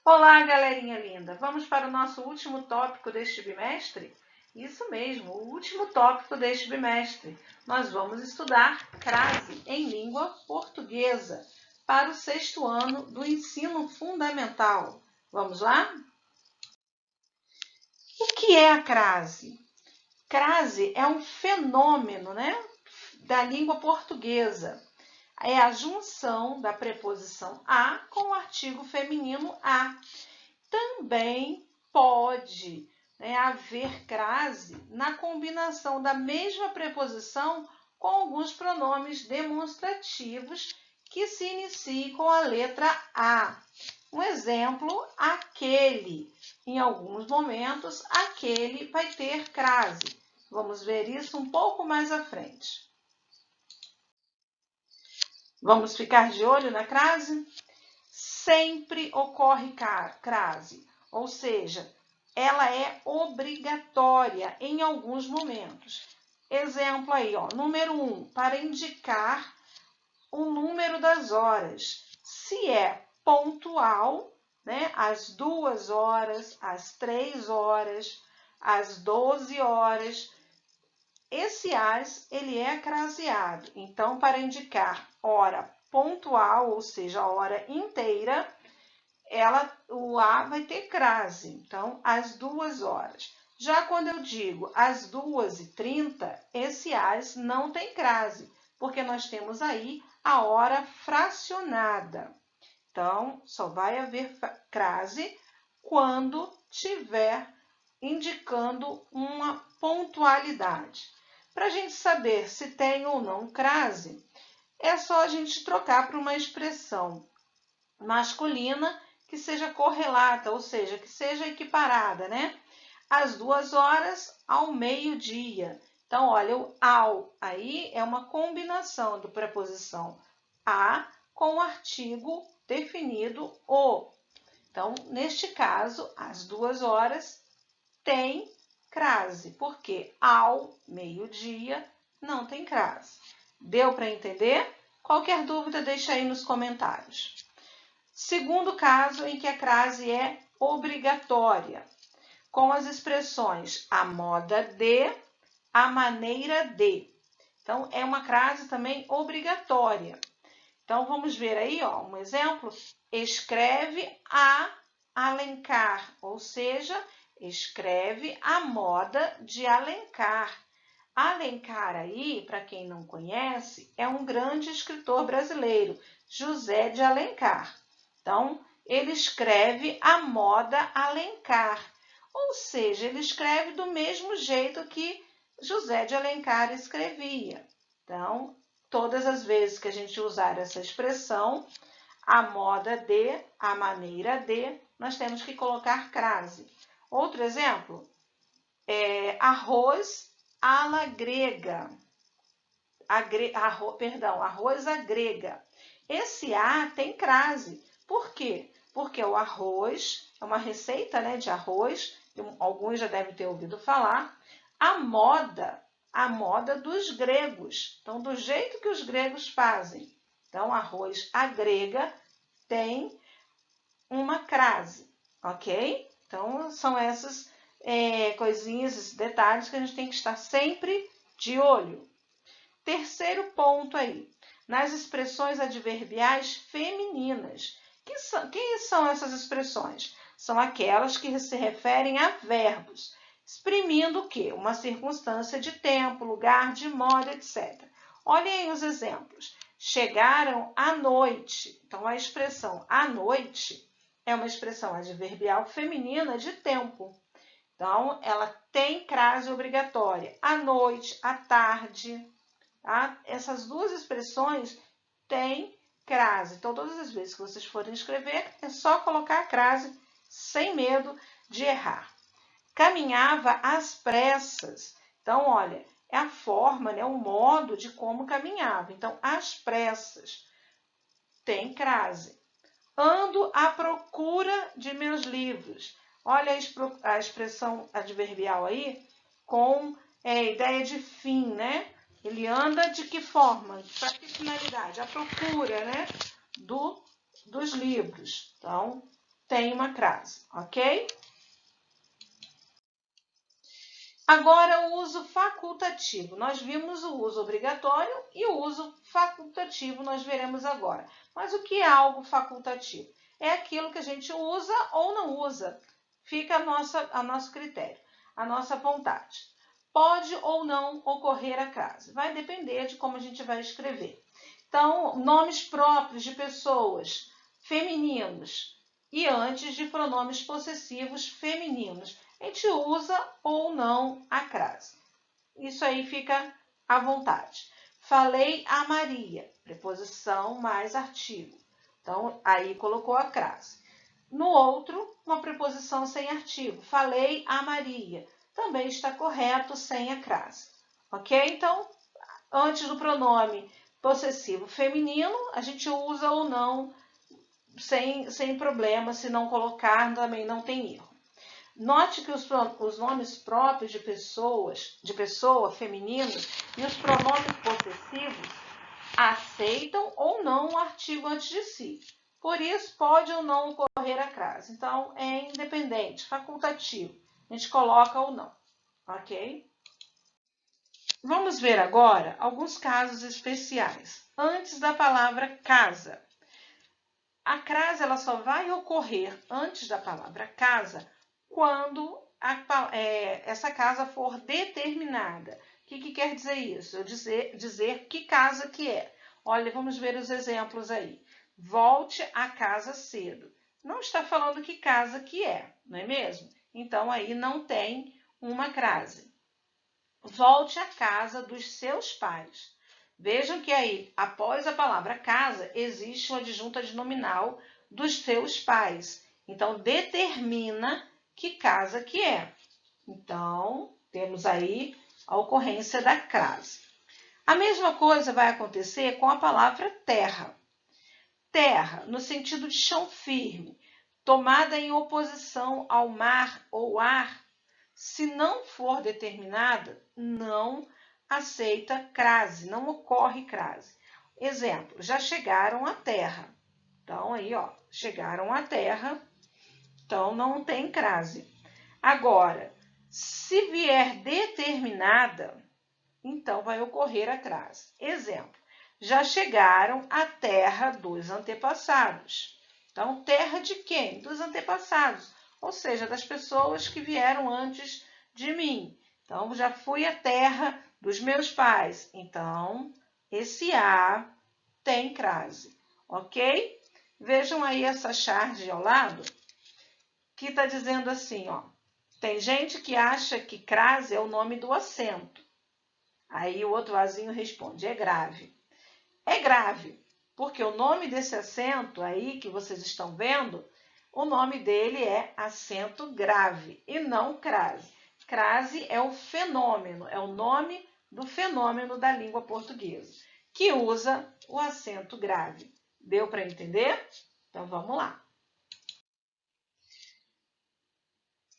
Olá, galerinha linda! Vamos para o nosso último tópico deste bimestre? Isso mesmo, o último tópico deste bimestre. Nós vamos estudar crase em língua portuguesa para o 6º ano do ensino fundamental. Vamos lá? O que é a crase? Crase é um fenômeno, da língua portuguesa. É a junção da preposição a com o artigo feminino a. Também pode, haver crase na combinação da mesma preposição com alguns pronomes demonstrativos que se iniciam com a letra A. Um exemplo, aquele. Em alguns momentos, aquele vai ter crase. Vamos ver isso um pouco mais à frente. Vamos ficar de olho na crase? Sempre ocorre crase, ou seja, ela é obrigatória em alguns momentos. Exemplo aí, número 1, para indicar o número das horas. Se é pontual, às 2 horas, às 3 horas, às 12 horas, esse as, ele é craseado. Então, para indicar hora pontual, ou seja, a hora inteira, o A vai ter crase. Então, às 2 horas. Já quando eu digo às 2h30, esse as não tem crase, porque nós temos aí a hora fracionada. Então, só vai haver crase quando tiver indicando uma pontualidade. Para a gente saber se tem ou não crase, é só a gente trocar para uma expressão masculina que seja correlata, ou seja, que seja equiparada, Às 2 horas ao meio-dia. Então, olha, o ao aí é uma combinação da preposição a com o artigo definido o. Então, neste caso, às 2 horas tem crase, porque ao meio-dia não tem crase. Deu para entender? Qualquer dúvida, deixa aí nos comentários. Segundo caso em que a crase é obrigatória, com as expressões a moda de, a maneira de. Então, é uma crase também obrigatória. Então, vamos ver aí, um exemplo. Escreve a Alencar, ou seja, escreve a moda de Alencar. Alencar aí, para quem não conhece, é um grande escritor brasileiro, José de Alencar. Então, ele escreve a moda Alencar, ou seja, ele escreve do mesmo jeito que José de Alencar escrevia. Então, todas as vezes que a gente usar essa expressão, a moda de, a maneira de, nós temos que colocar crase. Outro exemplo, arroz à la grega. Arroz à grega. Esse A tem crase. Por quê? Porque o arroz é uma receita, de arroz, alguns já devem ter ouvido falar. A moda dos gregos. Então, do jeito que os gregos fazem. Então, arroz à grega tem uma crase, ok? Então, são essas coisinhas, esses detalhes que a gente tem que estar sempre de olho. Terceiro ponto aí, nas expressões adverbiais femininas. Quem são essas expressões? São aquelas que se referem a verbos, exprimindo o quê? Uma circunstância de tempo, lugar, de modo, etc. Olhem os exemplos. Chegaram à noite. Então, a expressão à noite é uma expressão adverbial feminina de tempo. Então, ela tem crase obrigatória. À noite, à tarde. Tá? Essas duas expressões têm crase. Então, todas as vezes que vocês forem escrever, é só colocar a crase sem medo de errar. Caminhava às pressas. Então, olha, é a forma, o modo de como caminhava. Então, às pressas tem crase. Ando à procura de meus livros. Olha a expressão adverbial aí com ideia de fim, Ele anda de que forma? Para que finalidade? A procura, dos livros. Então, tem uma crase, ok? Agora, o uso facultativo. Nós vimos o uso obrigatório e o uso facultativo nós veremos agora. Mas o que é algo facultativo? É aquilo que a gente usa ou não usa. Fica a nosso critério, a nossa vontade. Pode ou não ocorrer a crase. Vai depender de como a gente vai escrever. Então, nomes próprios de pessoas femininos e antes de pronomes possessivos femininos. A gente usa ou não a crase. Isso aí fica à vontade. Falei a Maria, preposição mais artigo. Então, aí colocou a crase. No outro, uma preposição sem artigo. Falei a Maria. Também está correto sem a crase. Ok? Então, antes do pronome possessivo feminino, a gente usa ou não sem problema. Se não colocar, também não tem erro. Note que os nomes próprios de pessoa femininos e os pronomes possessivos aceitam ou não o artigo antes de si. Por isso, pode ou não ocorrer a crase. Então, é independente, facultativo. A gente coloca ou não, ok? Vamos ver agora alguns casos especiais. Antes da palavra casa. A crase ela só vai ocorrer antes da palavra casa quando essa casa for determinada. O que quer dizer isso? Eu dizer que casa que é. Olha, vamos ver os exemplos aí. Volte a casa cedo. Não está falando que casa que é, não é mesmo? Então, aí não tem uma crase. Volte à casa dos seus pais. Vejam que aí, após a palavra casa, existe o adjunto adnominal dos seus pais. Então, determina que casa que é. Então, temos aí a ocorrência da crase. A mesma coisa vai acontecer com a palavra terra. Terra, no sentido de chão firme, tomada em oposição ao mar ou ar, se não for determinada, não aceita crase, não ocorre crase. Exemplo, já chegaram à terra. Então, aí, ó, chegaram à terra, então não tem crase. Agora, se vier determinada, então vai ocorrer a crase. Exemplo, já chegaram à terra dos antepassados. Então, terra de quem? Dos antepassados, ou seja, das pessoas que vieram antes de mim. Então, já fui à terra dos meus pais. Então, esse A tem crase, ok? Vejam aí essa charge ao lado, que está dizendo assim, ó. Tem gente que acha que crase é o nome do acento. Aí o outro azinho responde, é grave. É grave, porque o nome desse acento aí que vocês estão vendo, o nome dele é acento grave e não crase. Crase é o fenômeno, é o nome do fenômeno da língua portuguesa, que usa o acento grave. Deu para entender? Então, vamos lá.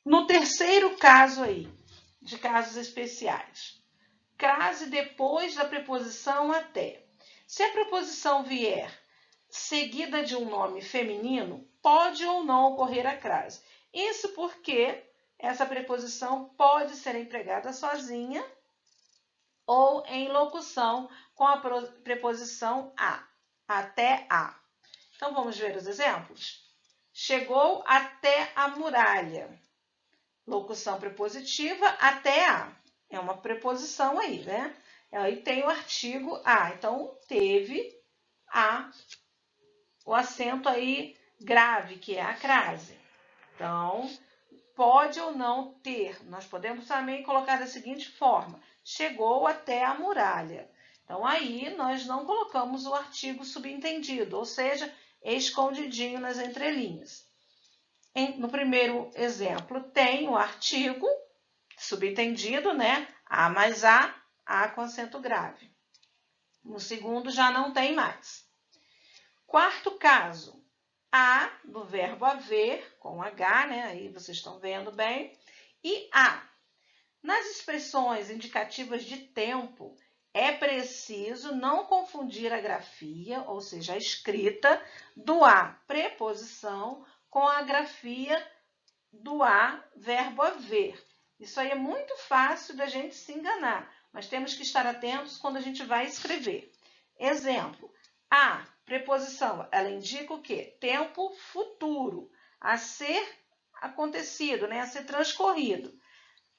No terceiro caso aí, de casos especiais, crase depois da preposição até. Se a preposição vier seguida de um nome feminino, pode ou não ocorrer a crase. Isso porque essa preposição pode ser empregada sozinha ou em locução com a preposição a, até a. Então, vamos ver os exemplos? Chegou até a muralha. Locução prepositiva até a. É uma preposição aí, né? Aí tem o artigo a. Então, teve o acento aí grave, que é a crase. Então, pode ou não ter. Nós podemos também colocar da seguinte forma. Chegou até a muralha. Então, aí nós não colocamos o artigo subentendido, ou seja, escondidinho nas entrelinhas. No primeiro exemplo, tem o artigo subentendido, né? A mais A com acento grave. No segundo, já não tem mais. Quarto caso, a do verbo haver, com H, né? Aí vocês estão vendo bem, e a. Nas expressões indicativas de tempo, é preciso não confundir a grafia, ou seja, a escrita, do a preposição com a grafia do A, verbo haver. Isso aí é muito fácil da gente se enganar, mas temos que estar atentos quando a gente vai escrever. Exemplo, a preposição, ela indica o quê? Tempo futuro, a ser acontecido, né? A ser transcorrido.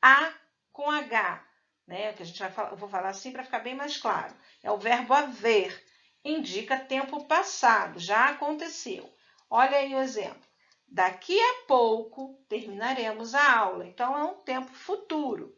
A com H, né? Que a gente vai falar, eu vou falar assim para ficar bem mais claro. É o verbo haver, indica tempo passado, já aconteceu. Olha aí o exemplo. Daqui a pouco terminaremos a aula. Então, é um tempo futuro.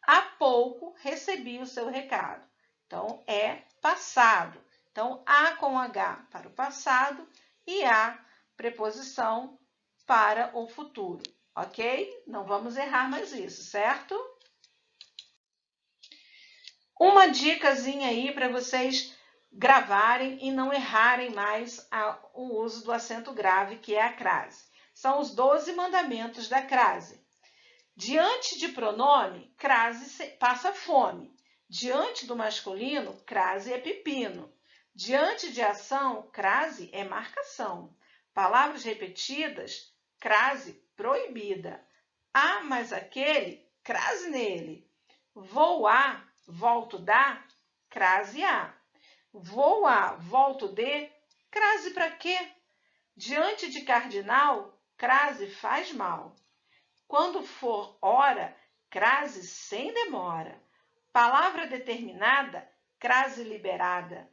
Há pouco recebi o seu recado. Então, é passado. Então, A com H para o passado e A, preposição, para o futuro. Ok? Não vamos errar mais isso, certo? Uma dicasinha aí para vocês gravarem e não errarem mais o uso do acento grave, que é a crase. São os 12 mandamentos da crase. Diante de pronome, crase passa fome. Diante do masculino, crase é pepino. Diante de ação, crase é marcação. Palavras repetidas, crase proibida. Ah, mas aquele, crase nele. Vou a, volto da, crase a. Vou a, volto de, crase para quê? Diante de cardinal, crase faz mal. Quando for hora, crase sem demora. Palavra determinada, crase liberada.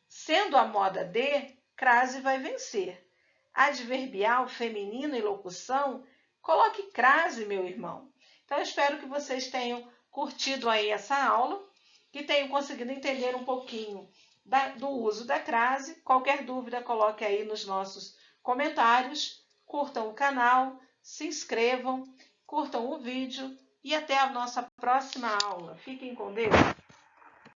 Sendo a moda de, crase vai vencer. Adverbial, feminino e locução, coloque crase, meu irmão. Então, eu espero que vocês tenham curtido aí essa aula, que tenham conseguido entender um pouquinho do uso da crase. Qualquer dúvida, coloque aí nos nossos comentários. Curtam o canal, se inscrevam, curtam o vídeo e até a nossa próxima aula. Fiquem com Deus!